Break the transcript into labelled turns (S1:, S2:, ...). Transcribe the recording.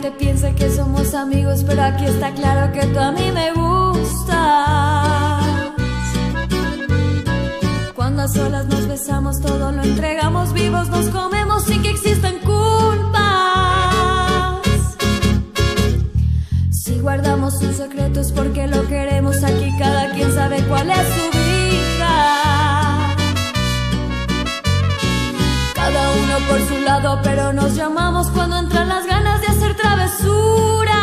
S1: gente piensa que somos amigos, pero aquí está claro que tú a mí me gustas. Cuando a solas nos besamos, todo lo entregamos vivos, nos comemos sin que existan culpas. Si guardamos un secreto es porque lo queremos, aquí cada quien sabe cuál es su vija. Cada uno por su lado, pero nos llamamos cuando entran las ganas de hacer travesuras.